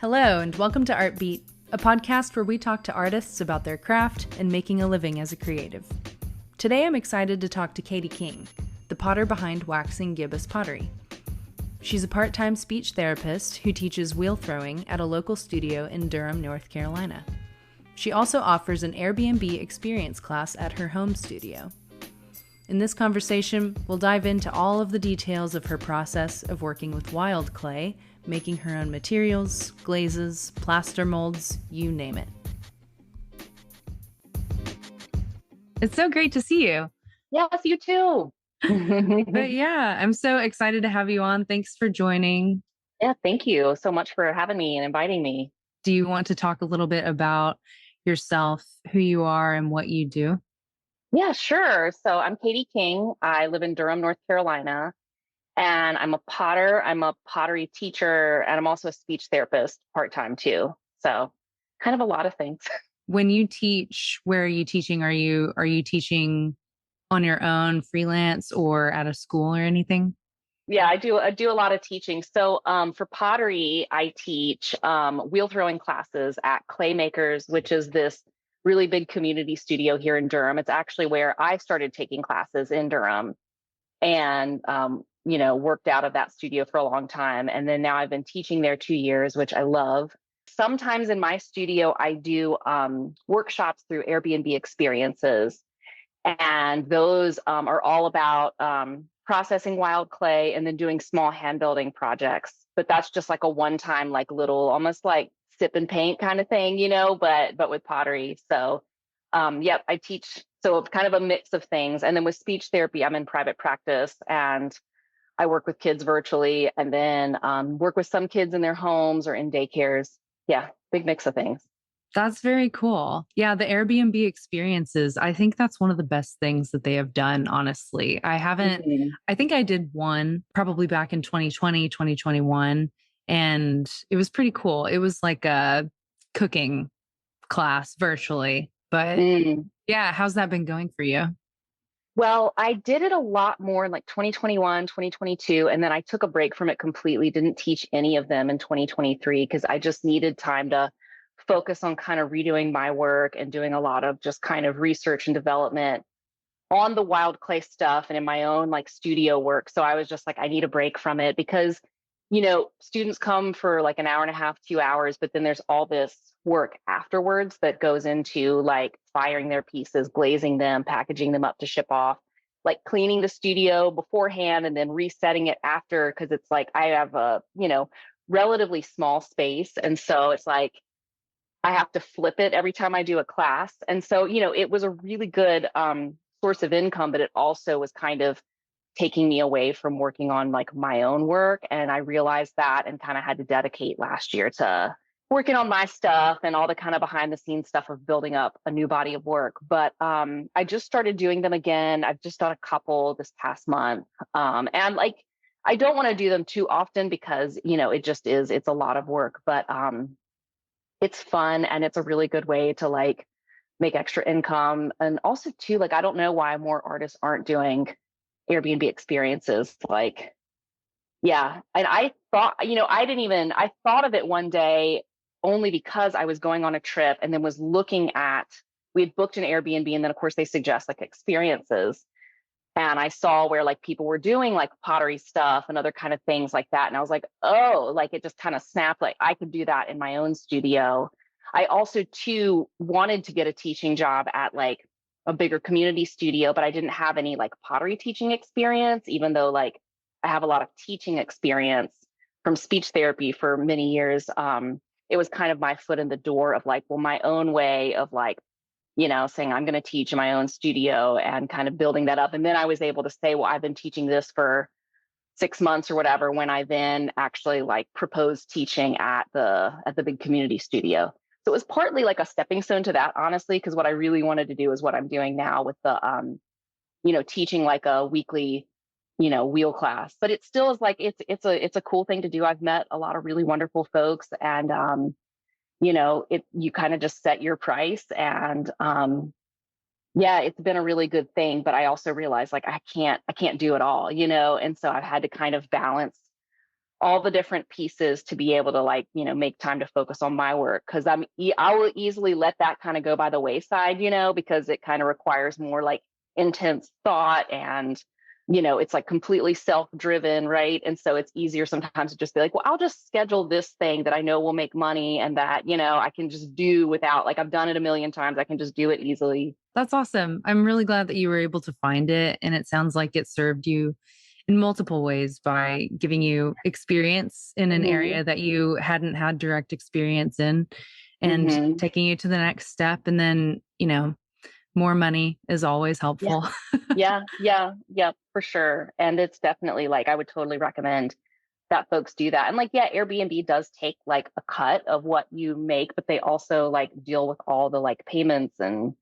Hello, and welcome to Art Beat, a podcast where we talk to artists about their craft and making a living as a creative. Today I'm excited to talk to Katie King, the potter behind Waxing Gibbous Pottery. She's a part-time speech therapist who teaches wheel throwing at a local studio in Durham, North Carolina. She also offers an Airbnb Experience class at her home studio. In this conversation, we'll dive into all of the details of her process of working with wild clay, making her own materials, glazes, plaster molds, you name it. It's so great to see you. Yes, you too. But yeah, I'm so excited to have you on. Thanks for joining. Yeah, thank you so much for having me and inviting me. Do you want to talk a little bit about yourself, who you are, and what you do? Yeah, sure. So I'm Katie King. I live in Durham, North Carolina, and I'm a potter. I'm a pottery teacher, and I'm also a speech therapist part-time too. So kind of a lot of things. When you teach, where are you teaching? Are you teaching on your own, freelance, or at a school or anything? Yeah, I do a lot of teaching. So for pottery, I teach wheel throwing classes at Claymakers, which is this really big community studio here in Durham. It's actually where I started taking classes in Durham and worked out of that studio for a long time. And then now I've been teaching there 2 years, which I love. Sometimes in my studio, I do workshops through Airbnb Experiences, and those are all about processing wild clay and then doing small hand building projects. But that's just like a one-time, like little, almost like sip and paint kind of thing, but with pottery. So, yep, I teach. So it's kind of a mix of things. And then with speech therapy, I'm in private practice and I work with kids virtually, and then work with some kids in their homes or in daycares. Yeah, big mix of things. That's very cool. Yeah, the Airbnb experiences, I think that's one of the best things that they have done, honestly. Mhm. I think I did one probably back in 2020, 2021, and it was pretty cool. It was like a cooking class virtually. But Mm. yeah, how's that been going for you? Well, I did it a lot more in like 2021, 2022, and then I took a break from it completely, didn't teach any of them in 2023 because I just needed time to focus on kind of redoing my work and doing a lot of just kind of research and development on the wild clay stuff and in my own like studio work. So I was just like, I need a break from it because, students come for like an hour and a half, 2 hours, but then there's all this work afterwards that goes into like firing their pieces, glazing them, packaging them up to ship off, like cleaning the studio beforehand and then resetting it after. Cause it's like, I have a, relatively small space. And so it's like, I have to flip it every time I do a class. And so, it was a really good source of income, but it also was kind of taking me away from working on like my own work. And I realized that and kind of had to dedicate last year to working on my stuff and all the kind of behind the scenes stuff of building up a new body of work. But I just started doing them again. I've just done a couple this past month. And like, I don't want to do them too often because, it's a lot of work, but it's fun and it's a really good way to like make extra income. And also too, like, I don't know why more artists aren't doing Airbnb experiences. Like, yeah. And I thought, I thought of it one day only because I was going on a trip and then was looking at, we had booked an Airbnb and then of course they suggest like experiences. And I saw where like people were doing like pottery stuff and other kind of things like that. And I was like, oh, like it just kind of snapped. Like I could do that in my own studio. I also too wanted to get a teaching job at like a bigger community studio, but I didn't have any like pottery teaching experience, even though like I have a lot of teaching experience from speech therapy for many years. It was kind of my foot in the door of like, well, my own way of like saying I'm going to teach in my own studio and kind of building that up. And then I was able to say, well, I've been teaching this for 6 months or whatever, when I then actually like proposed teaching at the big community studio. So it was partly like a stepping stone to that, honestly, because what I really wanted to do is what I'm doing now with the, teaching like a weekly, wheel class. But it still is like, it's a cool thing to do. I've met a lot of really wonderful folks and, you kind of just set your price and yeah, it's been a really good thing, but I also realized like I can't do it all, and so I've had to kind of balance all the different pieces to be able to like, make time to focus on my work. Cause I will easily let that kind of go by the wayside, because it kind of requires more like intense thought and, it's like completely self-driven, right? And so it's easier sometimes to just be like, well, I'll just schedule this thing that I know will make money and that, I can just do without, like, I've done it a million times. I can just do it easily. That's awesome. I'm really glad that you were able to find it. And it sounds like it served you in multiple ways by giving you experience in an area that you hadn't had direct experience in and taking you to the next step. And then, more money is always helpful. Yeah, for sure. And it's definitely like, I would totally recommend that folks do that. And like, yeah, Airbnb does take like a cut of what you make, but they also like deal with all the like payments, and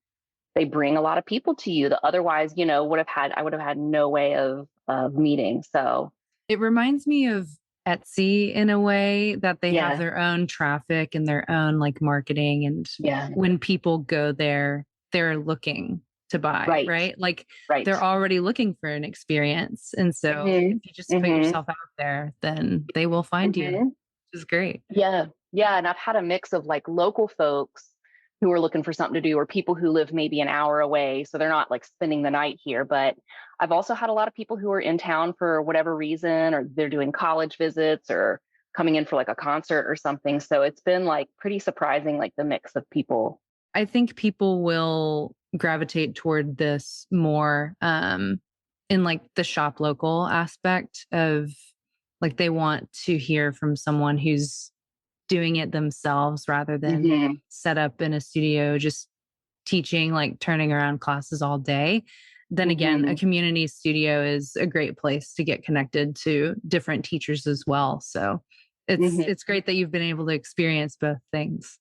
they bring a lot of people to you that otherwise, I would have had no way of meeting. So it reminds me of Etsy in a way that they have yeah, their own traffic and their own like marketing. And yeah, when people go there, they're looking to buy, right? Like right. they're already looking for an experience. And so if you just put yourself out there, then they will find you, which is great. Yeah. Yeah. And I've had a mix of like local folks who are looking for something to do, or people who live maybe an hour away. So they're not like spending the night here. But I've also had a lot of people who are in town for whatever reason, or they're doing college visits or coming in for like a concert or something. So it's been like pretty surprising, like the mix of people. I think people will gravitate toward this more in like the shop local aspect of like they want to hear from someone who's doing it themselves rather than set up in a studio just teaching, like turning around classes all day. Then again, a community studio is a great place to get connected to different teachers as well. So it's great that you've been able to experience both things.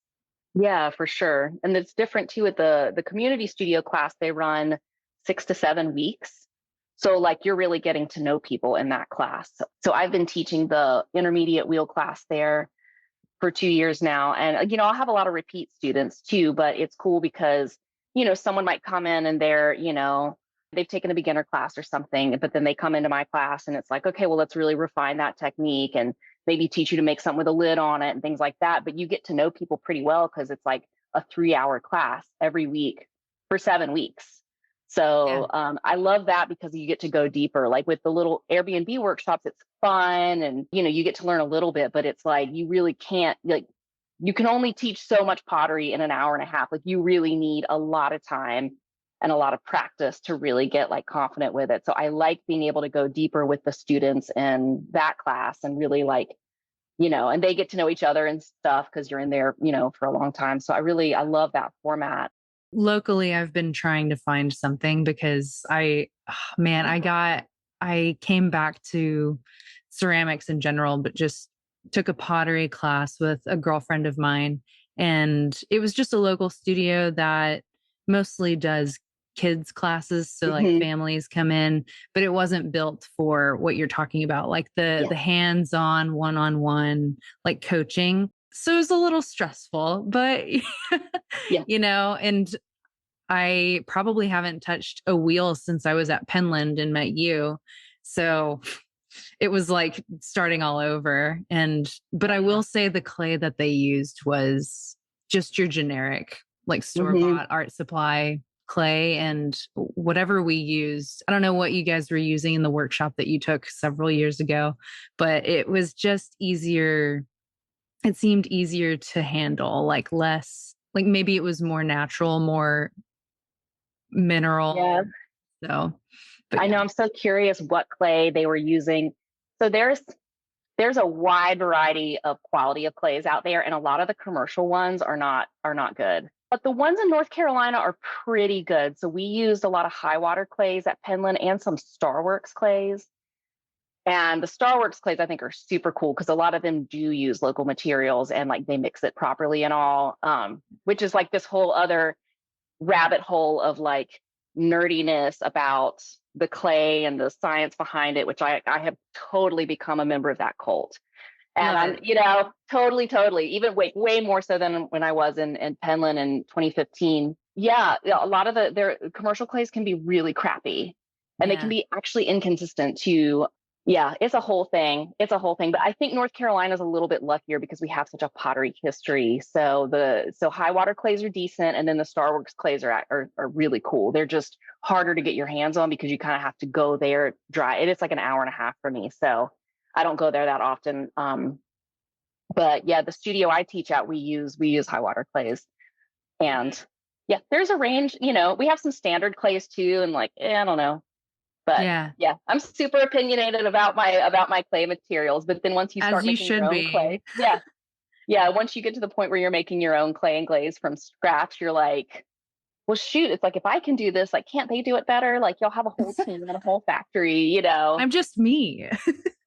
Yeah, for sure. And it's different too with the community studio class. They run 6 to 7 weeks. So like you're really getting to know people in that class. So I've been teaching the intermediate wheel class there for 2 years now. And, I'll have a lot of repeat students too, but it's cool because, someone might come in and they've taken a beginner class or something, but then they come into my class and it's like, okay, well, let's really refine that technique and maybe teach you to make something with a lid on it and things like that. But you get to know people pretty well because it's like a 3-hour class every week for 7 weeks. So I love that because you get to go deeper. Like with the little Airbnb workshops, it's fun and, you get to learn a little bit, but it's like, you really can't, like, you can only teach so much pottery in an hour and a half. Like you really need a lot of time and a lot of practice to really get like confident with it. So I like being able to go deeper with the students in that class and really like, and they get to know each other and stuff because you're in there, for a long time. So I love that format. Locally, I've been trying to find something because I came back to ceramics in general, but just took a pottery class with a girlfriend of mine. And it was just a local studio that mostly does kids classes. So like families come in, but it wasn't built for what you're talking about, like the hands-on one-on-one like coaching. So it was a little stressful, but and I probably haven't touched a wheel since I was at Penland and met you. So it was like starting all over. But I will say the clay that they used was just your generic, like store-bought art supply clay, and whatever we used. I don't know what you guys were using in the workshop that you took several years ago, but it was just easier. It seemed easier to handle, like less, like maybe it was more natural, more mineral. Yeah. So I know, I'm so curious what clay they were using. So there's a wide variety of quality of clays out there, and a lot of the commercial ones are not good. But the ones in North Carolina are pretty good. So we used a lot of high water clays at Penland and some Starworks clays. And the Starworks clays, I think, are super cool because a lot of them do use local materials and like they mix it properly and all, which is like this whole other rabbit hole of like nerdiness about the clay and the science behind it, which I have totally become a member of that cult. And I'm, totally, even way more so than when I was in Penland in 2015. Yeah, a lot of their commercial clays can be really crappy and they can be actually inconsistent to, Yeah, it's a whole thing. It's a whole thing. But I think North Carolina is a little bit luckier because we have such a pottery history. So high water clays are decent, and then the Starworks clays are really cool. They're just harder to get your hands on because you kind of have to go there dry. It's like an hour and a half for me, so I don't go there that often. But yeah, the studio I teach at, we use high water clays, and yeah, there's a range. We have some standard clays too, and like I don't know. But Yeah, yeah, I'm super opinionated about my clay materials. But then once you as start you making your should own be. clay, yeah, once you get to the point where you're making your own clay and glaze from scratch, you're like, well, shoot, it's like if I can do this, like, can't they do it better? Like, you'll have a whole team and a whole factory, I'm just me.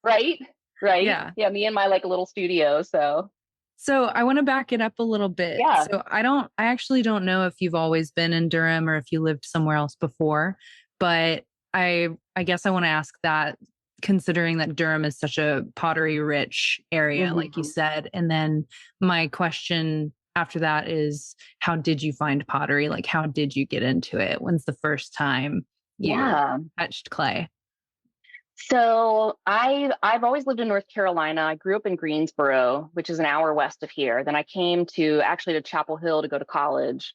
right? Right? Yeah. Yeah, me and my like little studio. So So I want to back it up a little bit. yeah. So I actually don't know if you've always been in Durham or if you lived somewhere else before, but I guess I want to ask that, considering that Durham is such a pottery rich area, like you Mhm. said. And then my question after that is, how did you find pottery? Like, how did you get into it? When's the first time you Yeah. touched clay? So I've always lived in North Carolina. I grew up in Greensboro, which is an hour west of here. Then I came to Chapel Hill to go to college,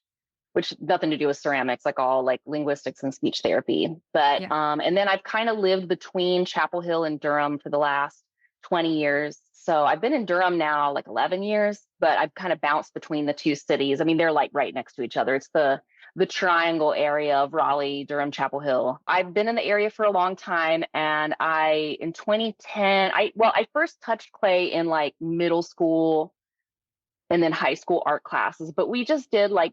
which nothing to do with ceramics, like all like linguistics and speech therapy. But Yeah. and then I've kind of lived between Chapel Hill and Durham for the last 20 years. So I've been in Durham now like 11 years, but I've kind of bounced between the two cities. I mean, they're like right next to each other. It's the triangle area of Raleigh, Durham, Chapel Hill. I've been in the area for a long time, and in 2010, I first touched clay in like middle school and then high school art classes, but we just did like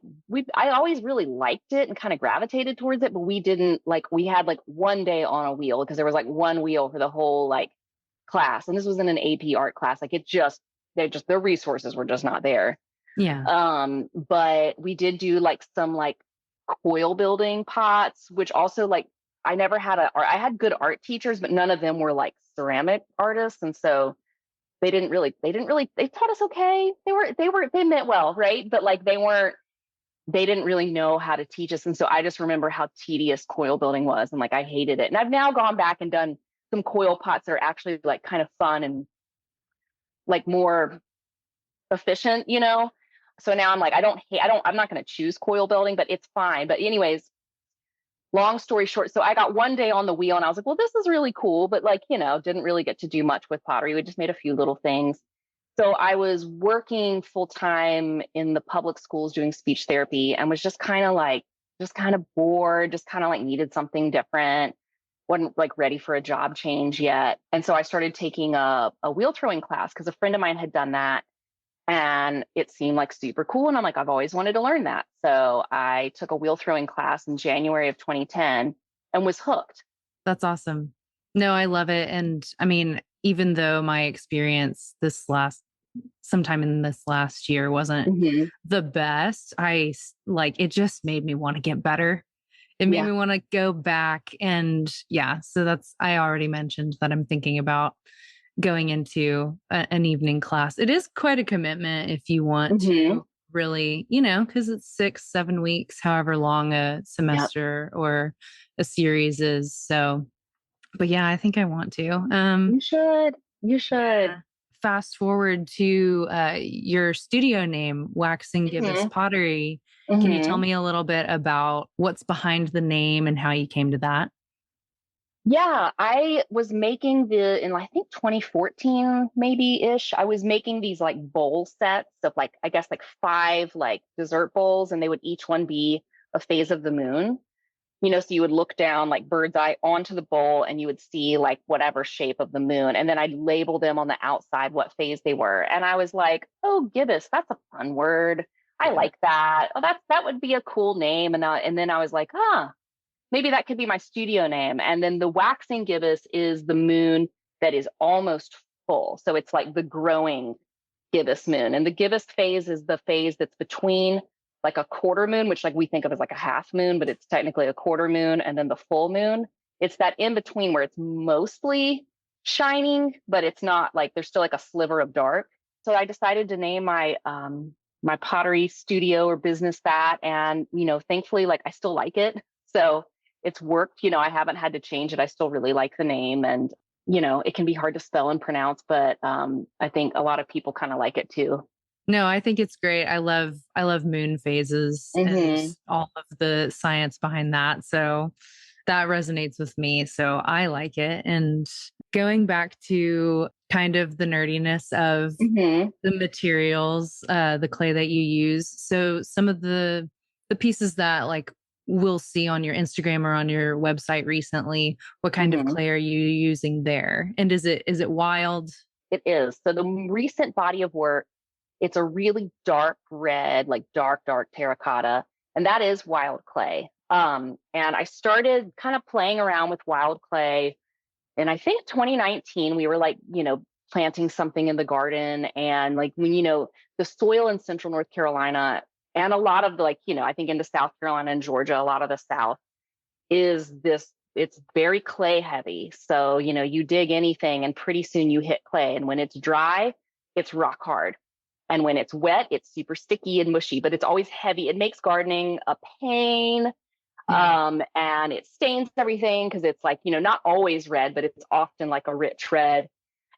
I always really liked it and kind of gravitated towards it, but we didn't like we had like one day on a wheel because there was like one wheel for the whole like class, and this was in an AP art class. Like their resources were just not there. Yeah. But we did do like some like coil building pots, which also like I had good art teachers, but none of them were like ceramic artists, and so they taught us okay. They meant well, right? But like they didn't really know how to teach us. And so I just remember how tedious coil building was, and like I hated it. And I've now gone back and done some coil pots that are actually like kind of fun and like more efficient. So now I'm like, I'm not going to choose coil building, but it's fine. But anyways, long story short, so I got one day on the wheel and I was like, well, this is really cool, but like, didn't really get to do much with pottery. We just made a few little things. So I was working full time in the public schools doing speech therapy, and was just kind of bored, just kind of like needed something different. Wasn't like ready for a job change yet. And so I started taking a wheel throwing class because a friend of mine had done that, and it seemed like super cool. And I'm like, I've always wanted to learn that. So I took a wheel throwing class in January of 2010 and was hooked. That's awesome. No, I love it. And I mean, even though my experience sometime in this last year wasn't Mm-hmm. the best, like it just made me want to get better. It made Yeah. me want to go back. And yeah, so I already mentioned that I'm thinking about going into an evening class. It is quite a commitment if you want Mm-hmm. to really, because it's 6-7 weeks, however long a Yep. semester or a series is. So, but yeah, I think I want to. You should. You should. Yeah. Fast forward to your studio name, Waxing Gibbous Mm-hmm. Pottery. Can you tell Mm-hmm. me a little bit about what's behind the name and how you came to that? Yeah, I was making in I think 2014 maybe ish. I was making these like bowl sets of like I guess like five like dessert bowls, and they would each one be a phase of the moon. So you would look down like bird's eye onto the bowl, and you would see like whatever shape of the moon, and then I'd label them on the outside what phase they were. And I was like, oh, gibbous, that's a fun word. I Yeah. like that. Oh, that would be a cool name. And then I was like, maybe that could be my studio name. And then the waxing gibbous is the moon that is almost full. So it's like the growing gibbous moon. And the gibbous phase is the phase that's between like a quarter moon, which like we think of as like a half moon, but it's technically a quarter moon, and then the full moon. It's that in between where it's mostly shining, but it's not like there's still like a sliver of dark. So I decided to name my pottery studio or business that, and thankfully like I still like it. So it's worked. I haven't had to change it. I still really like the name, and it can be hard to spell and pronounce, but I think a lot of people kind of like it too. No, I think it's great. I love moon phases and Hmm. all of the science behind that. So that resonates with me. So I like it. And going back to kind of the nerdiness of Hmm. the materials, the clay that you use. So some of the pieces that like we'll see on your Instagram or on your website recently, what kind of Hmm. clay are you using there? And is it wild? It is. So the recent body of work, it's a really dark red, like dark terracotta, and that is wild clay. And I started kind of playing around with wild clay, and I think 2019 we were like, planting something in the garden, and like when the soil in Central North Carolina and a lot of the like, I think into South Carolina and Georgia, a lot of the South is this. It's very clay heavy. So, you dig anything and pretty soon you hit clay. And when it's dry, it's rock hard. And when it's wet, it's super sticky and mushy, but it's always heavy. It makes gardening a pain. Yeah. And it stains everything because it's like, not always red, but it's often like a rich red.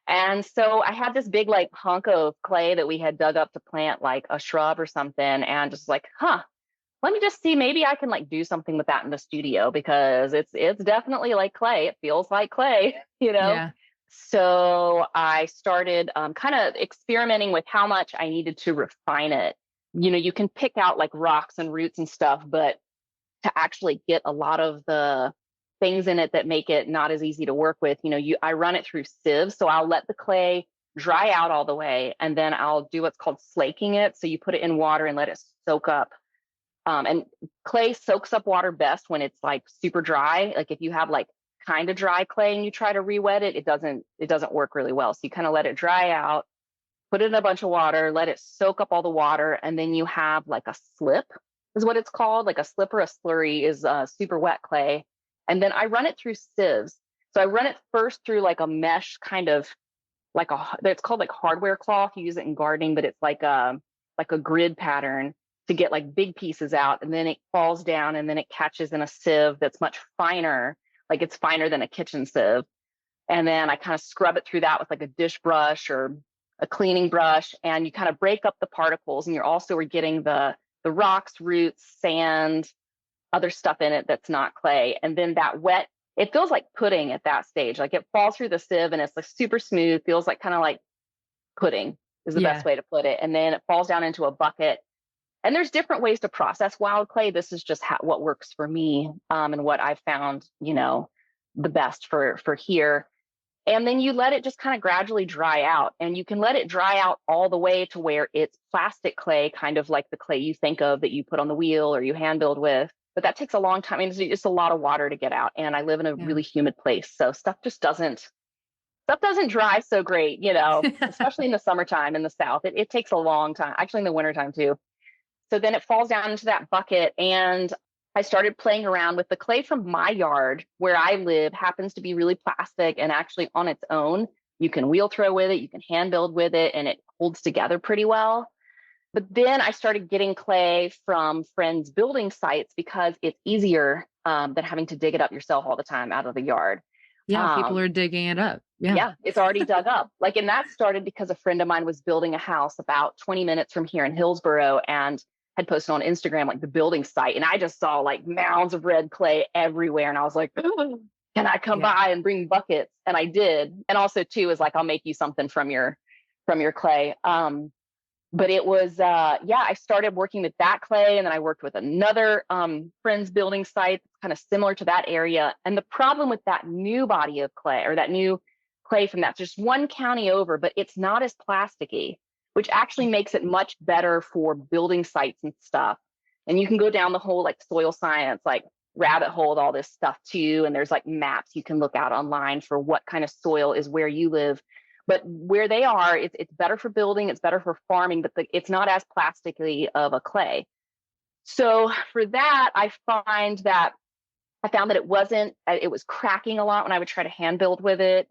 And so I had this big like hunk of clay that we had dug up to plant like a shrub or something, and just like, let me just see, maybe I can like do something with that in the studio because it's definitely like clay. It feels like clay, you know. Yeah. So I started kind of experimenting with how much I needed to refine it. You can pick out like rocks and roots and stuff, but to actually get a lot of the things in it that make it not as easy to work with, I run it through sieves. So I'll let the clay dry out all the way, and then I'll do what's called slaking it. So you put it in water and let it soak up. And clay soaks up water best when it's like super dry. Like if you have like kind of dry clay and you try to re-wet it, it doesn't work really well. So you kind of let it dry out, put it in a bunch of water, let it soak up all the water, and then you have like a slip is what it's called. Like a slip or a slurry is super wet clay. And then I run it through sieves. So I run it first through like a mesh kind of it's called like hardware cloth. You use it in gardening, but it's like a grid pattern to get like big pieces out, and then it falls down and then it catches in a sieve that's much finer, like it's finer than a kitchen sieve. And then I kind of scrub it through that with like a dish brush or a cleaning brush, and you kind of break up the particles, and you're also getting the rocks, roots, sand, other stuff in it that's not clay. And then that wet, it feels like pudding at that stage. Like it falls through the sieve and it's like super smooth, feels like kind of like pudding is the best Yeah. way to put it. And then it falls down into a bucket. And there's different ways to process wild clay. This is just what works for me, and what I've found, the best for here. And then you let it just kind of gradually dry out, and you can let it dry out all the way to where it's plastic clay, kind of like the clay you think of that you put on the wheel or you hand build with. But that takes a long time. I mean, it's a lot of water to get out. And I live in a Yeah. really humid place. So stuff doesn't dry so great, especially in the summertime in the South. It takes a long time, actually in the wintertime too. So then it falls down into that bucket, and I started playing around with the clay from my yard where I live happens to be really plastic and actually on its own. You can wheel throw with it, you can hand build with it, and it holds together pretty well. But then I started getting clay from friends' building sites because it's easier than having to dig it up yourself all the time out of the yard. Yeah. People are Um, digging it up. Yeah. yeah, it's already dug up. Like, and that started because a friend of mine was building a house about 20 minutes from here in Hillsboro and had posted on Instagram like the building site. And I just saw like mounds of red clay everywhere. And I was like, can I come Yeah. by and bring buckets? And I did. And also too is like, I'll make you something from your clay. But it was yeah, I started working with that clay, and then I worked with another friend's building site kind of similar to that area. And the problem with that new body of clay, or that new clay from that just one county over, but it's not as plasticky, which actually makes it much better for building sites and stuff. And you can go down the whole like soil science like rabbit hole with all this stuff too, and there's like maps you can look out online for what kind of soil is where you live. But where they are, it's better for building, it's better for farming, but it's not as plasticky of a clay. So for that, I found that it was cracking a lot when I would try to hand build with it.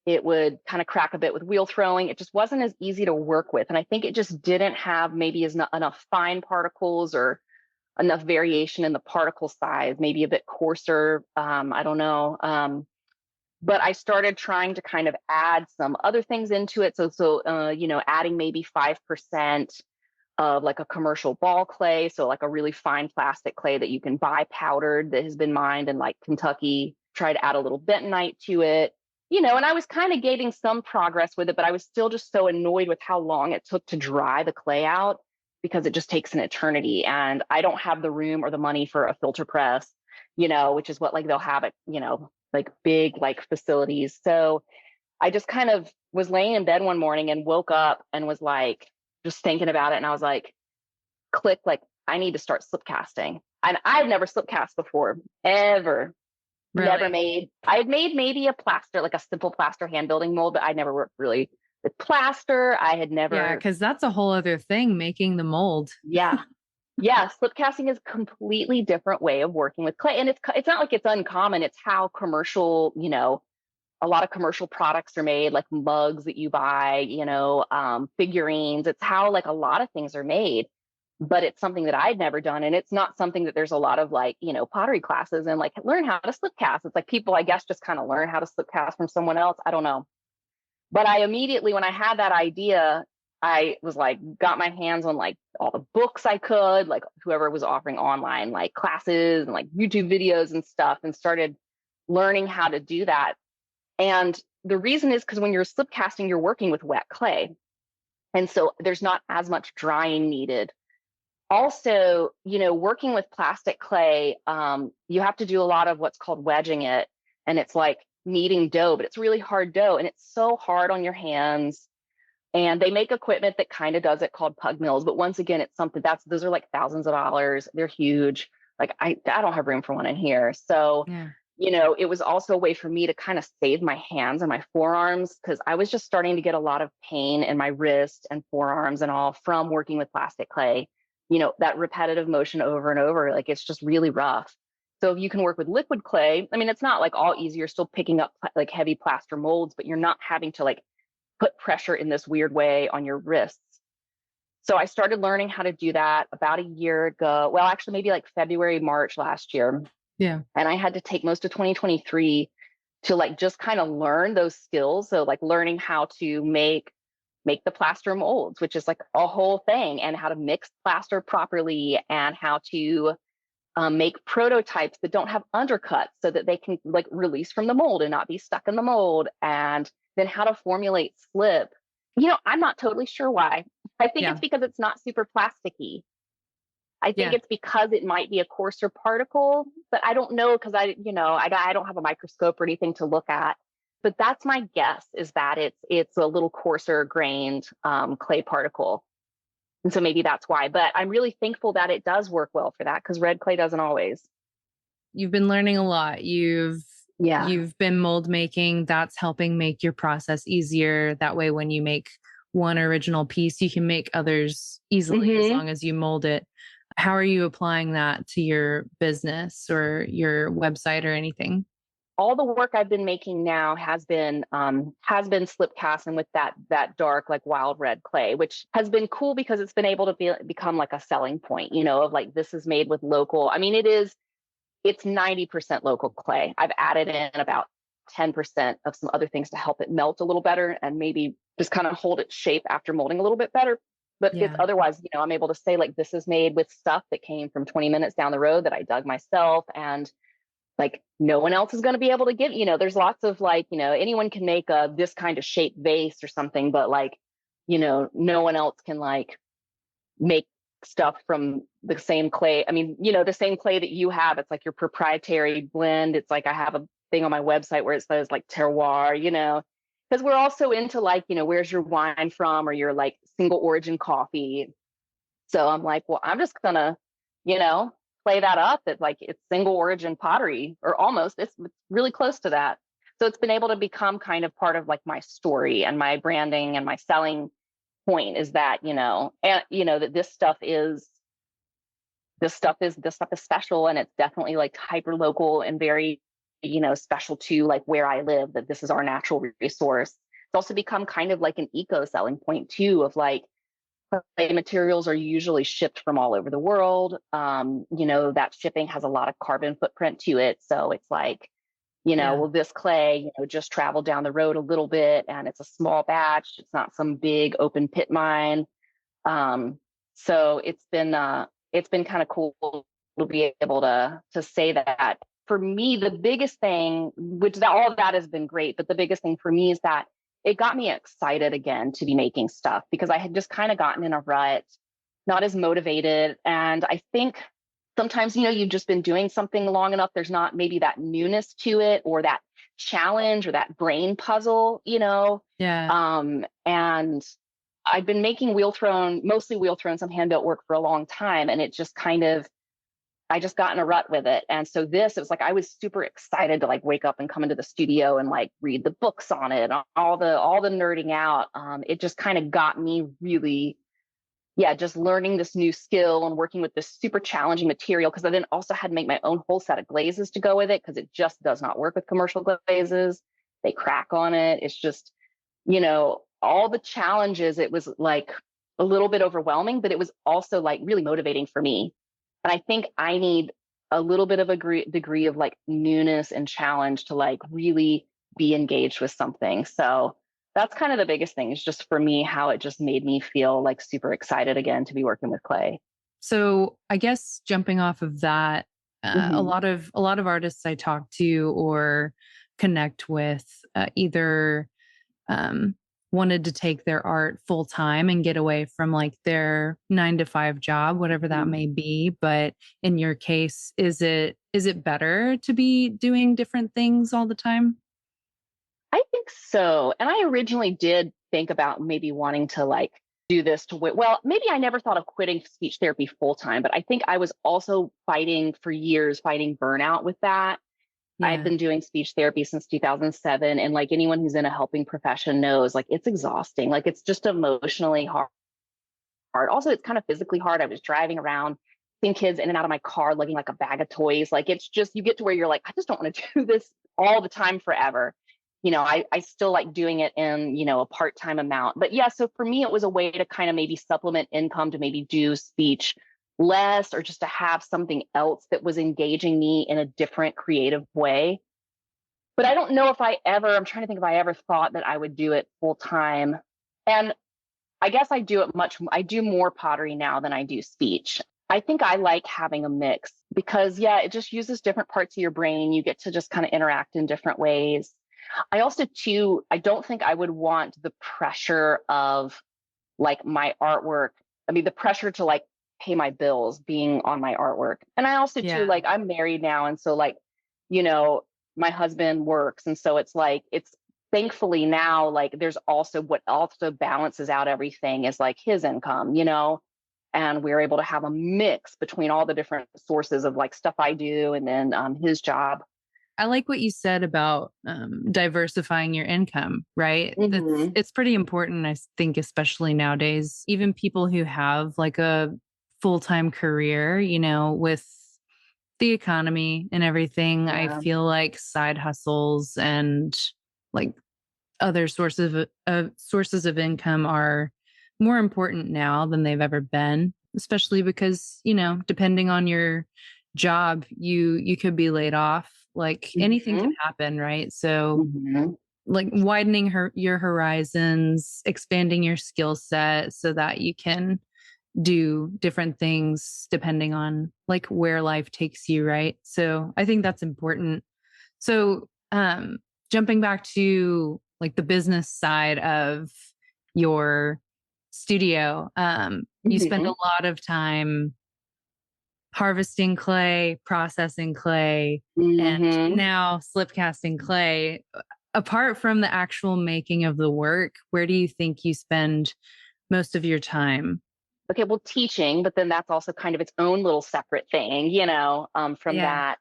It would kind of crack a bit with wheel throwing. It just wasn't as easy to work with. And I think it just didn't have maybe enough fine particles or enough variation in the particle size, maybe a bit coarser. I don't know. but I started trying to kind of add some other things into it. Adding maybe 5% of like a commercial ball clay. So like a really fine plastic clay that you can buy powdered that has been mined in like Kentucky. Try to add a little bentonite to it, and I was kind of getting some progress with it, but I was still just so annoyed with how long it took to dry the clay out because it just takes an eternity. And I don't have the room or the money for a filter press, which is what like they'll have at, like big like facilities. So I just kind of was laying in bed one morning and woke up and was like, just thinking about it. And I was like, click, like, I need to start slip casting. And I've never slip cast before, ever. Never Really? made. I had made maybe a plaster, like a simple plaster hand building mold, but I never worked really with plaster. I had Yeah, never, because that's a whole other thing, making the mold. yeah. Yeah, slip casting is a completely different way of working with clay. And it's not like it's uncommon. It's how commercial, a lot of commercial products are made, like mugs that you buy, figurines. It's how like a lot of things are made, but it's something that I'd never done. And it's not something that there's a lot of like, pottery classes and like learn how to slip cast. It's like people, I guess, just kind of learn how to slip cast from someone else. I don't know. But I immediately, when I had that idea, I was like, got my hands on like all the books I could, like whoever was offering online like classes and like YouTube videos and stuff, and started learning how to do that. And the reason is because when you're slip casting, you're working with wet clay. And so there's not as much drying needed. Also, working with plastic clay, you have to do a lot of what's called wedging it. And it's like kneading dough, but it's really hard dough. And it's so hard on your hands. And they make equipment that kind of does it called pug mills. But once again, it's something those are like thousands of dollars. They're huge. Like I don't have room for one in here. So Yeah. it was also a way for me to kind of save my hands and my forearms because I was just starting to get a lot of pain in my wrist and forearms and all from working with plastic clay. That repetitive motion over and over, like it's just really rough. So if you can work with liquid clay, I mean, it's not like all easy. You're still picking up like heavy plaster molds, but you're not having to like put pressure in this weird way on your wrists. So I started learning how to do that about a year ago. Well, actually, maybe like February, March last year. Yeah. And I had to take most of 2023 to like just kind of learn those skills. So like learning how to make the plaster molds, which is like a whole thing, and how to mix plaster properly, and how to make prototypes that don't have undercuts so that they can like release from the mold and not be stuck in the mold, and then how to formulate slip. I'm not totally sure why. I think Yeah. it's because it's not super plasticky. I think Yeah. it's because it might be a coarser particle, but I don't know because I don't have a microscope or anything to look at. But that's my guess, is that it's a little coarser grained clay particle, and so maybe that's why. But I'm really thankful that it does work well for that, because red clay doesn't always. You've been learning a lot. Yeah. You've been mold making. That's helping make your process easier. That way, when you make one original piece, you can make others easily as Hmm. long as you mold it. How are you applying that to your business or your website or anything? All the work I've been making now has been slip cast and with that dark like wild red clay, which has been cool because it's been able to become like a selling point, of like this is made with local. I mean, it's 90% local clay. I've added in about 10% of some other things to help it melt a little better and maybe just kind of hold its shape after molding a little bit better. But it's Yeah. otherwise, I'm able to say like this is made with stuff that came from 20 minutes down the road that I dug myself, and like no one else is going to be able to give. There's lots of like, anyone can make a this kind of shape vase or something, but like, no one else can like make stuff from the same clay. I mean, the same clay that you have, it's like your proprietary blend. It's like I have a thing on my website where it says like terroir, because we're also into like, where's your wine from, or your like single origin coffee. So I'm like, well, I'm just gonna, you know, play that up that like it's single origin pottery, or almost. It's really close to that. So it's been able to become kind of part of like my story and my branding and my selling point, is that, and that this stuff is special, and it's definitely like hyper local and very, special to like where I live, that this is our natural resource. It's also become kind of like an eco selling point too, of like clay materials are usually shipped from all over the world. That shipping has a lot of carbon footprint to it. So it's like, Well, this clay, just traveled down the road a little bit and it's a small batch. It's not some big open pit mine. So it's been kind of cool to be able to say that. For me, the biggest thing, all of that has been great, but the biggest thing for me is that it got me excited again to be making stuff because I had just kind of gotten in a rut, not as motivated. And I think sometimes, you've just been doing something long enough, there's not maybe that newness to it or that challenge or that brain puzzle. Yeah. And I've been making mostly wheel thrown, some hand built work for a long time. And it just I just got in a rut with it. And so it was like, I was super excited to like wake up and come into the studio and like read the books on it, all the nerding out. It just kind of got me really, just learning this new skill and working with this super challenging material. Cause I then also had to make my own whole set of glazes to go with it. Cause it just does not work with commercial glazes. They crack on it. It's just, all the challenges. It was like a little bit overwhelming, but it was also like really motivating for me. And I think I need a little bit of a degree of like newness and challenge to like really be engaged with something. So that's kind of the biggest thing is just for me, how it just made me feel like super excited again to be working with clay. So I guess jumping off of that, a Mm-hmm. lot of artists I talk to or connect with either um, wanted to take their art full time and get away from like their 9 to 5 job, whatever that may be. But in your case, is it better to be doing different things all the time? I think so. And I originally did think about maybe wanting to like do this well, maybe I never thought of quitting speech therapy full time, but I think I was also fighting for years, fighting burnout with that. I've Yeah. been doing speech therapy since 2007. And like anyone who's in a helping profession knows, like it's exhausting. Like it's just emotionally hard. Also, it's kind of physically hard. I was driving around, seeing kids in and out of my car, lugging like a bag of toys. Like it's just, you get to where you're like, I just don't want to do this all the time forever. I still like doing it in, a part-time amount. But yeah, so for me, it was a way to kind of maybe supplement income to maybe do speech less or just to have something else that was engaging me in a different creative way. But I don't know if I'm trying to think if I ever thought that I would do it full time. And I guess I do more pottery now than I do speech. I think I like having a mix because, it just uses different parts of your brain. You get to just kind of interact in different ways. I also, too, I don't think I would want the pressure of like my artwork. I mean, the pressure to like pay my bills being on my artwork. And I also, too, Yeah. like I'm married now. And so, like, you know, my husband works. And so it's like, it's thankfully now, like, there's also what also balances out everything is like his income. And we're able to have a mix between all the different sources of like stuff I do and then his job. I like what you said about diversifying your income, right? Mm-hmm. It's pretty important, I think, especially nowadays. Even people who have like a full-time career, with the economy and everything, I Yeah. feel like side hustles and like other sources of income are more important now than they've ever been, especially because, depending on your job, you could be laid off. Like anything can Mm-hmm. happen, right? So Mm-hmm. like widening your horizons, expanding your skill set so that you can do different things depending on like where life takes you, right? So I think that's important. So jumping back to like the business side of your studio, you spend Mm-hmm. a lot of time harvesting clay, processing clay, and Mm-hmm. now slip casting clay. Apart from the actual making of the work, where do you think you spend most of your time? Okay, well, teaching, but then that's also kind of its own little separate thing, from Yeah. that.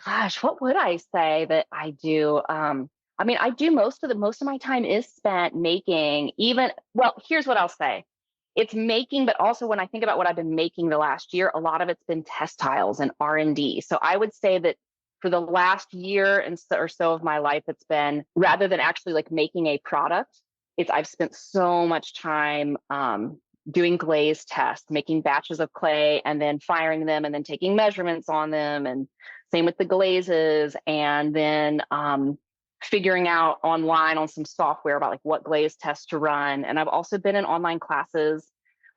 Gosh, what would I say that I do? I mean, I do most of my time is spent making well, here's what I'll say. It's making, but also when I think about what I've been making the last year, a lot of it's been textiles and R&D. So I would say that for the last year or so of my life, it's been rather than actually like making a product, I've spent so much time doing glaze tests, making batches of clay and then firing them and then taking measurements on them and Same with the glazes. And then figuring out online on some software about like what glaze tests to run. And I've also been in online classes.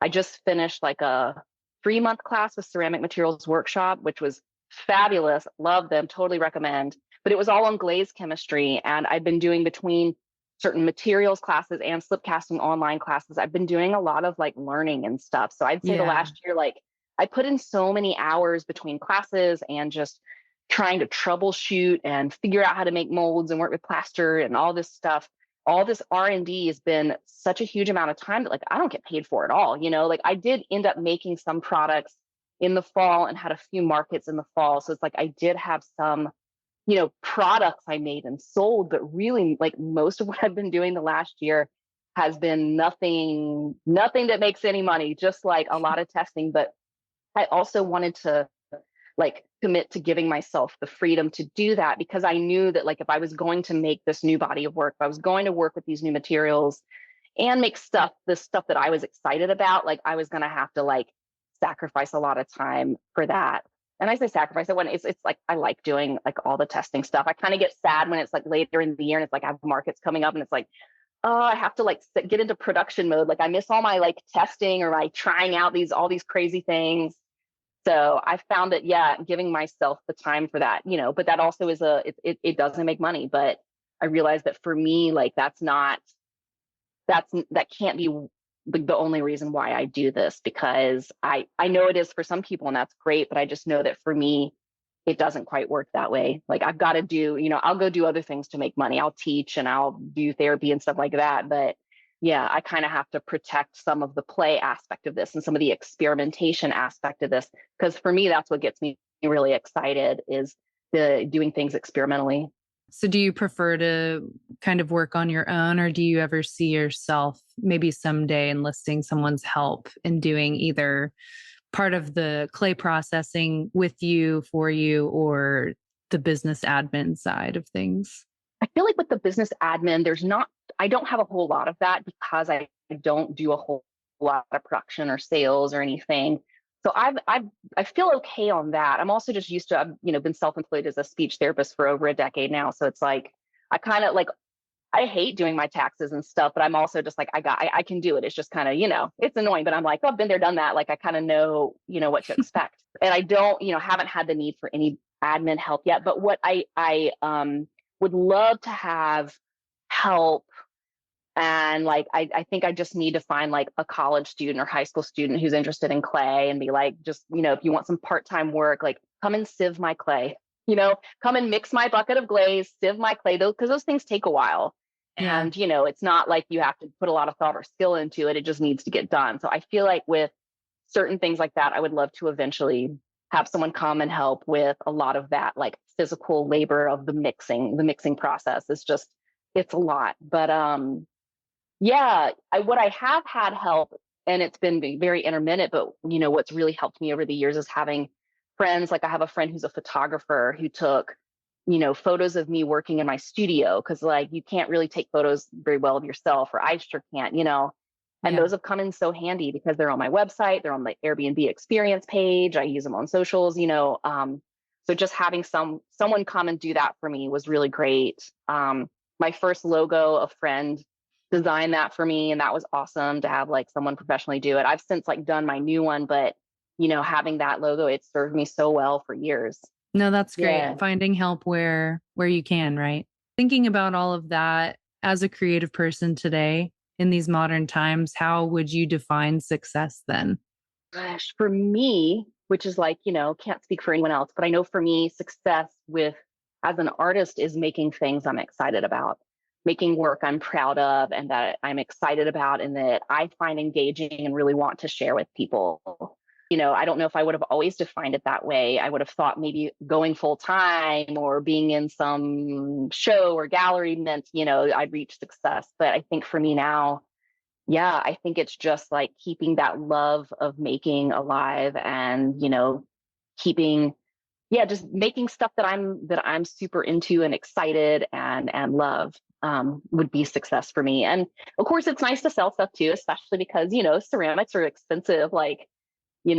I just finished like a 3-month class with Ceramic Materials Workshop, which was fabulous. Love them, totally recommend. But it was all on glaze chemistry. And I've been doing between certain materials classes and slip casting online classes. I've been doing a lot of like learning and stuff. So I'd say the Yeah. last year, like I put in so many hours between classes and just trying to troubleshoot and figure out how to make molds and work with plaster and all this stuff. All this R&D has been such a huge amount of time that like I don't get paid for it all. Like I did end up making some products in the fall and had a few markets in the fall. So it's like I did have some, products I made and sold, but really like most of what I've been doing the last year has been nothing that makes any money, just like a lot of testing. But I also wanted to like commit to giving myself the freedom to do that, because I knew that like if I was going to make this new body of work, if I was going to work with these new materials and make this stuff that I was excited about, like I was going to have to like sacrifice a lot of time for that. And I say sacrifice it when it's like I like doing like all the testing stuff. I kind of get sad when it's like later in the year and it's like I have markets coming up and it's like, oh, I have to like get into production mode. Like I miss all my like testing or my trying out all these crazy things. So I found that, yeah, giving myself the time for that, but that also is it doesn't make money. But I realized that for me, like that can't be the only reason why I do this, because I know it is for some people and that's great. But I just know that for me, it doesn't quite work that way. Like I've got to do, I'll go do other things to make money. I'll teach and I'll do therapy and stuff like that. But yeah, I kind of have to protect some of the play aspect of this and some of the experimentation aspect of this. Because for me, that's what gets me really excited, is the doing things experimentally. So do you prefer to kind of work on your own, or do you ever see yourself maybe someday enlisting someone's help in doing either part of the clay processing with you, for you, or the business admin side of things? I feel like with the business admin, I don't have a whole lot of that because I don't do a whole lot of production or sales or anything. So I feel okay on that. I'm also just used to, I've been self-employed as a speech therapist for over a decade now. So it's like, I kind of like, I hate doing my taxes and stuff, but I'm also just like, I can do it. It's just kind of, it's annoying, but I'm like, oh, I've been there, done that. Like, I kind of know, what to expect. And I don't, haven't had the need for any admin help yet. But what I would love to have help. And like, I think I just need to find like a college student or high school student who's interested in clay and be like, just, if you want some part-time work, like come and sieve my clay, come and mix my bucket of glaze, sieve my clay, because those things take a while. Yeah. And, it's not like you have to put a lot of thought or skill into it. It just needs to get done. So I feel like with certain things like that, I would love to eventually have someone come and help with a lot of that, like physical labor of the mixing process. It's a lot. But yeah, what I have had help, and it's been very intermittent, but what's really helped me over the years is having friends. Like I have a friend who's a photographer who took, photos of me working in my studio, because like you can't really take photos very well of yourself, or I sure can't, and those have come in so handy because they're on my website, they're on the Airbnb Experience page, I use them on socials, so just having someone come and do that for me was really great. My first logo, a friend designed that for me, and that was awesome to have like someone professionally do it. I've since like done my new one, but having that logo, it served me so well for years. No, that's great. Yeah. Finding help where you can, right? Thinking about all of that as a creative person today in these modern times, how would you define success then? Gosh, for me, which is like, can't speak for anyone else, but I know for me, success as an artist is making things I'm excited about, making work I'm proud of and that I'm excited about and that I find engaging and really want to share with people. I don't know if I would have always defined it that way. I would have thought maybe going full time or being in some show or gallery meant, I'd reach success. But I think for me now, yeah, I think it's just like keeping that love of making alive and, keeping, yeah, just making stuff that I'm super into and excited and love would be success for me. And of course, it's nice to sell stuff too, especially because, ceramics are expensive. Like,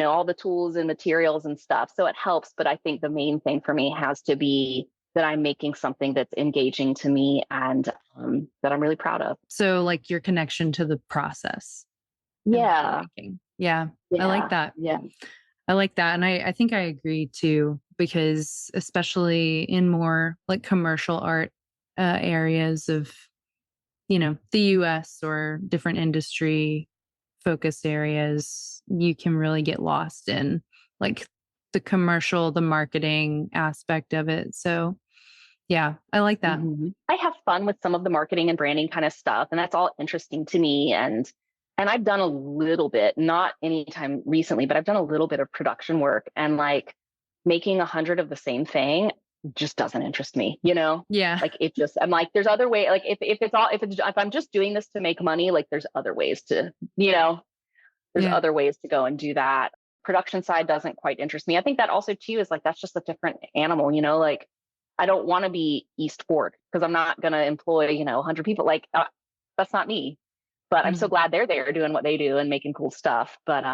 all the tools and materials and stuff. So it helps. But I think the main thing for me has to be that I'm making something that's engaging to me and that I'm really proud of. So like your connection to the process and what you're Yeah. making. Yeah. I like Yeah. that. Yeah. I like that. And I think I agree too, because especially in more like commercial art areas of, the US or different industry focused areas, you can really get lost in like the commercial, the marketing aspect of it. So yeah, I like that. I have fun with some of the marketing and branding kind of stuff, and that's all interesting to me. And I've done a little bit, not anytime recently, but I've done a little bit of production work, and like making 100 of the same thing just doesn't interest me, Yeah. like it just, I'm like, there's other way. Like if I'm just doing this to make money, like there's other ways to, there's Yeah. other ways to go and do that. Production side doesn't quite interest me. I think that also too is like, that's just a different animal, like I don't want to be East Fork because I'm not going to employ, 100 people. Like that's not me. But I'm so glad they're there doing what they do and making cool stuff. But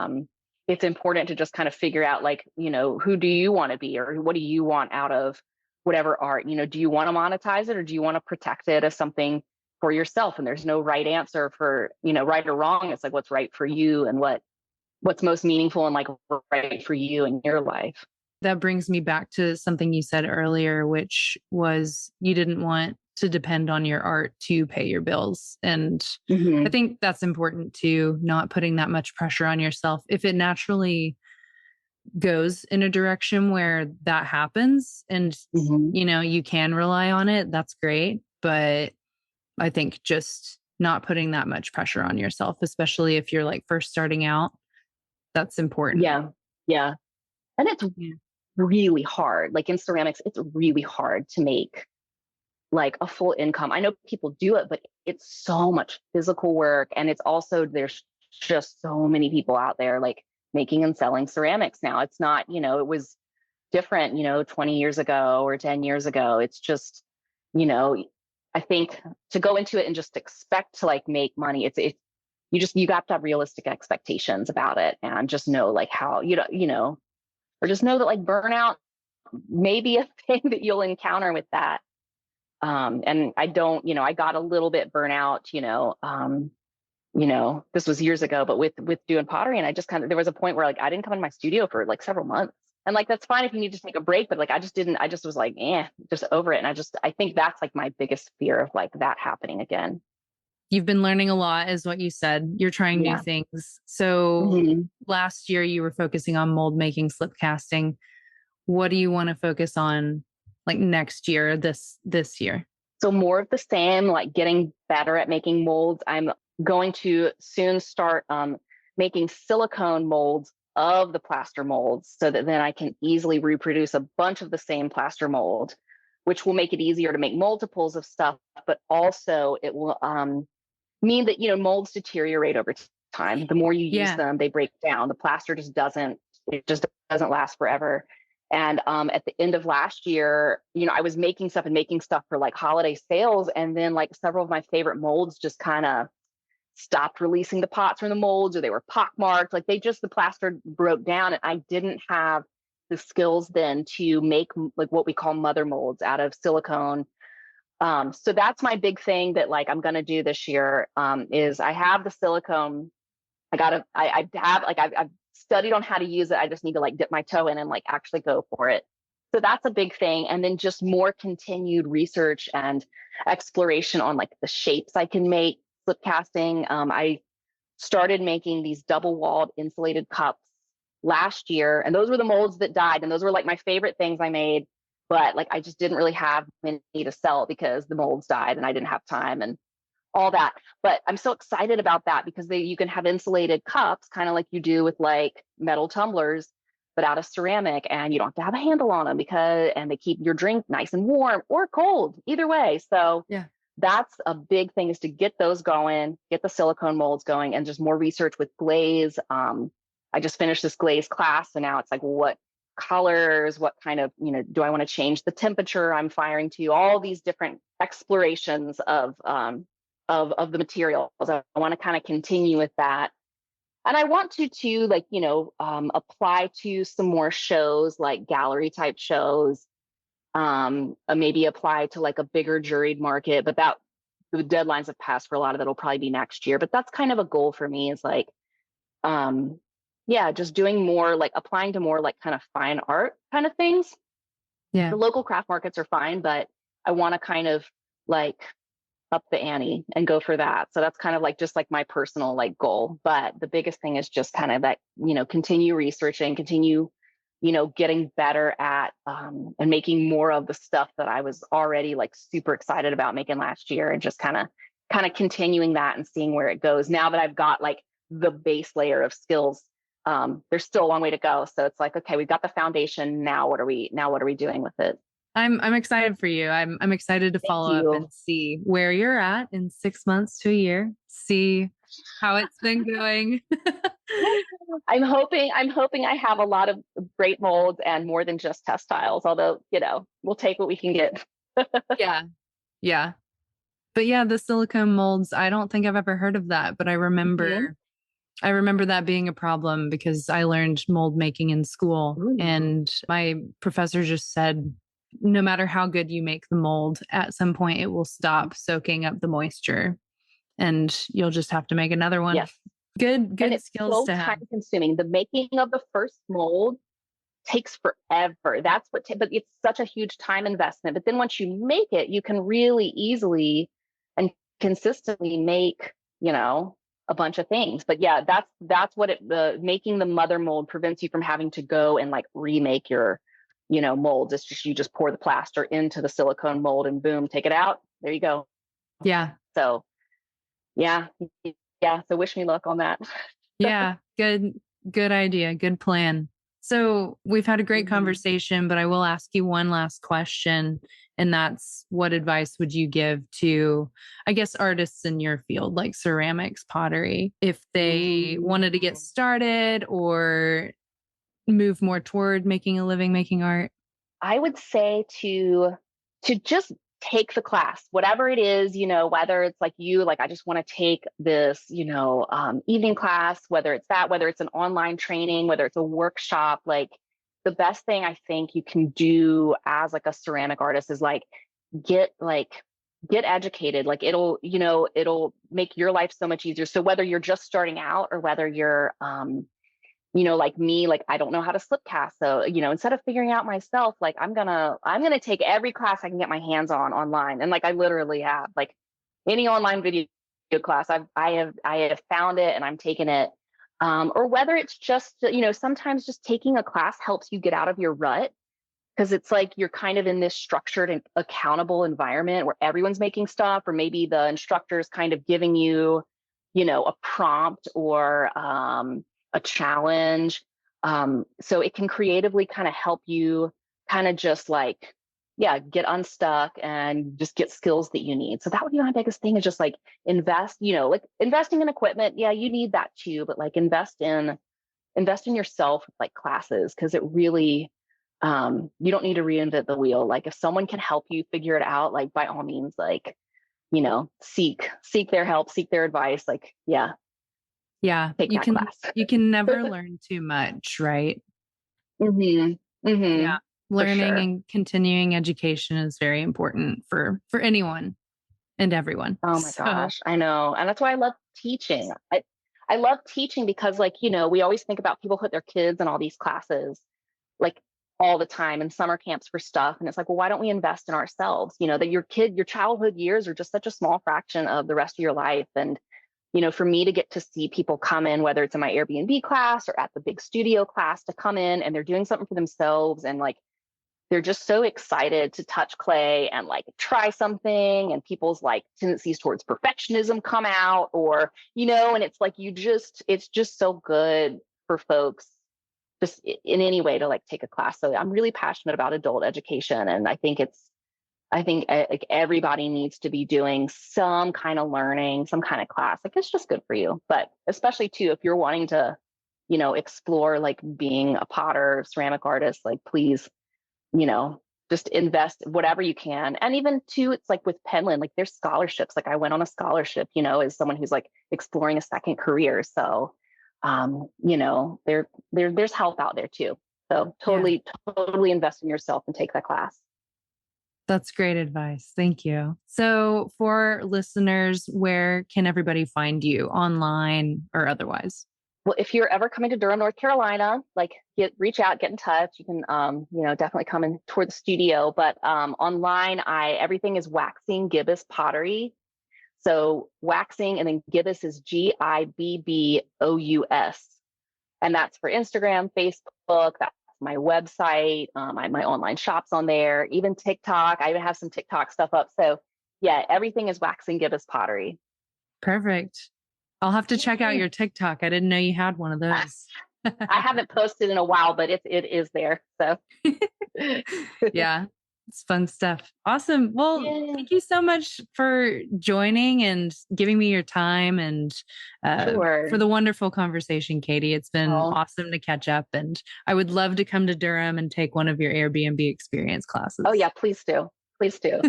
it's important to just kind of figure out like, who do you want to be or what do you want out of whatever art? Do you want to monetize it or do you want to protect it as something for yourself? And there's no right answer for, right or wrong. It's like what's right for you and what's most meaningful and like right for you in your life. That brings me back to something you said earlier, which was you didn't want to depend on your art to pay your bills. And I think that's important too, not putting that much pressure on yourself. If it naturally goes in a direction where that happens and, you can rely on it, that's great. But I think just not putting that much pressure on yourself, especially if you're like first starting out, that's important. Yeah. Yeah. And it's really hard. Like in ceramics, it's really hard to make like a full income. I know people do it, but it's so much physical work. And it's also, there's just so many people out there like making and selling ceramics now. It's not, it was different, 20 years ago or 10 years ago. It's just, I think to go into it and just expect to like make money, you got to have realistic expectations about it and just know like how, or just know that like burnout may be a thing that you'll encounter with that. And I don't, I got a little bit burnout, this was years ago, but with doing pottery, and I just there was a point where like I didn't come in my studio for like several months. And like that's fine if you need to take a break, but like I just was like, just over it. And I think that's like my biggest fear of like that happening again. You've been learning a lot, is what you said. You're trying new things. So last year you were focusing on mold making, slip casting. What do you want to focus on like next year, this year? So more of the same, like getting better at making molds. I'm going to soon start making silicone molds of the plaster molds so that then I can easily reproduce a bunch of the same plaster mold, which will make it easier to make multiples of stuff, but also it will mean that, molds deteriorate over time. The more you use them, they break down. The plaster just doesn't last forever. And at the end of last year, I was making stuff for like holiday sales. And then like several of my favorite molds just kind of stopped releasing the pots from the molds, or they were pockmarked. Like the plaster broke down, and I didn't have the skills then to make like what we call mother molds out of silicone. So that's my big thing that like I'm going to do this year is I have the silicone. I've studied on how to use it. I just need to like dip my toe in and like actually go for it. So that's a big thing. And then just more continued research and exploration on like the shapes I can make slip casting. I started making these double walled insulated cups last year, and those were the molds that died. And those were like my favorite things I made, but like I just didn't really have many to sell because the molds died and I didn't have time and all that. But I'm so excited about that because you can have insulated cups, kind of like you do with like metal tumblers, but out of ceramic, and you don't have to have a handle on them and they keep your drink nice and warm or cold, either way. So that's a big thing, is to get those going, get the silicone molds going, and just more research with glaze. I just finished this glaze class, and now it's like, what colors, what kind of, do I want to change the temperature I'm firing to, all these different explorations of the materials. I want to kind of continue with that. And I want to too, like, apply to some more shows, like gallery type shows, maybe apply to like a bigger juried market, but that the deadlines have passed for a lot of that will probably be next year. But that's kind of a goal for me is like, um, yeah, just doing more, like applying to more like kind of fine art kind of things. Yeah. The local craft markets are fine, but I want to kind of like up the ante and go for that. So that's kind of like just like my personal like goal. But the biggest thing is just kind of that, continue researching, continue, getting better at and making more of the stuff that I was already like super excited about making last year, and just kind of continuing that and seeing where it goes. Now that I've got like the base layer of skills, there's still a long way to go. So it's like, okay, we've got the foundation. Now what are we doing with it? I'm excited for you. I'm excited to Thank follow up you. and see where you're at in 6 months to a year. See how it's been going. I'm hoping I have a lot of great molds and more than just textiles, although, we'll take what we can get. Yeah. Yeah. But yeah, the silicone molds, I don't think I've ever heard of that, but Mhm. I remember that being a problem because I learned mold making in school, Ooh. and my professor just said no matter how good you make the mold, at some point it will stop soaking up the moisture and you'll just have to make another one. Yes. And Good it's skills so to time have. consuming. The making of the first mold takes forever. But it's such a huge time investment. But then once you make it, you can really easily and consistently make, a bunch of things. But yeah, that's what making the mother mold prevents you from having to go and like remake your, molds. It's just, you just pour the plaster into the silicone mold and boom, take it out. There you go. Yeah. So yeah, yeah. So wish me luck on that. Yeah. Good idea. Good plan. So we've had a great Mhm. conversation, but I will ask you one last question. And that's, what advice would you give to, I guess, artists in your field, like ceramics, pottery, if they wanted to get started or move more toward making a living making art? I would say to just take the class, whatever it is, whether it's like like I just want to take this, evening class, whether it's an online training, whether it's a workshop, like the best thing I think you can do as like a ceramic artist is get like get educated. Like it'll make your life so much easier. So whether you're just starting out or whether you're like me, like I don't know how to slip cast. So, instead of figuring out myself, like I'm gonna take every class I can get my hands on online. And like I literally have like any online video class, I have found it and I'm taking it. Or whether it's just, sometimes just taking a class helps you get out of your rut, because it's like you're kind of in this structured and accountable environment where everyone's making stuff, or maybe the instructor is kind of giving you, a prompt or a challenge. So it can creatively kind of help you kind of just like, yeah, get unstuck and just get skills that you need. So that would be my biggest thing, is just like invest, like investing in equipment. Yeah, you need that too, but like invest in yourself with like classes, because it really, you don't need to reinvent the wheel. Like if someone can help you figure it out, like by all means, like, seek their help, seek their advice. Like, yeah, Yeah. take that class. You can never learn too much, right? hmm Yeah. hmm For Learning sure. and continuing education is very important for anyone and everyone. Oh my So, gosh, I know. And that's why I love teaching. I love teaching because, like, we always think about people put their kids in all these classes like all the time in summer camps for stuff. And it's like, well, why don't we invest in ourselves? That your childhood years are just such a small fraction of the rest of your life. And, for me to get to see people come in, whether it's in my Airbnb class or at the big studio class, to come in and they're doing something for themselves, and like they're just so excited to touch clay and like try something, and people's like tendencies towards perfectionism come out, or and it's like it's just so good for folks just in any way to like take a class. So I'm really passionate about adult education, and I think like everybody needs to be doing some kind of learning, some kind of class. Like it's just good for you. But especially too, if you're wanting to, explore like being a potter, ceramic artist, like please, you know, just invest whatever you can. And even too, it's like with Penland, like there's scholarships. Like I went on a scholarship, as someone who's like exploring a second career. So There's help out there too. So Yeah. totally invest in yourself and take that class. That's great advice. Thank you. So, for listeners, where can everybody find you online or otherwise? Well, if you're ever coming to Durham, North Carolina, like reach out, get in touch. You can, definitely come in toward the studio. But online, everything is Waxing Gibbous Pottery. So waxing, and then Gibbous is Gibbous, and that's for Instagram, Facebook. That's my website. My online shops on there, even TikTok. I even have some TikTok stuff up. So yeah, everything is Waxing Gibbous Pottery. Perfect. I'll have to check out your TikTok. I didn't know you had one of those. I haven't posted in a while, but it is there. So Yeah, it's fun stuff. Awesome. Well, yeah, thank you so much for joining and giving me your time and sure. for the wonderful conversation, Katie. It's been Oh, awesome to catch up, and I would love to come to Durham and take one of your Airbnb experience oh classes. yeah, please do. Please do.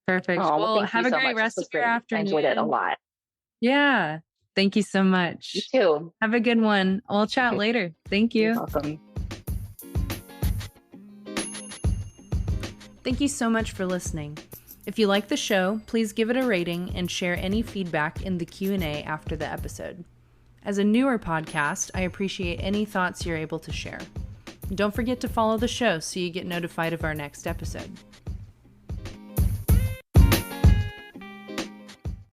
Perfect. Oh, well, Well, thank you have a so great much. This rest of was your great. I enjoyed it a afternoon. lot. Yeah. Thank you so You much. too. Have a good one. We'll chat later. Thank You're you. welcome. Thank you so much for listening. If you like the show, please give it a rating and share any feedback in the Q&A after the episode. As a newer podcast, I appreciate any thoughts you're able to share. Don't forget to follow the show so you get notified of our next episode.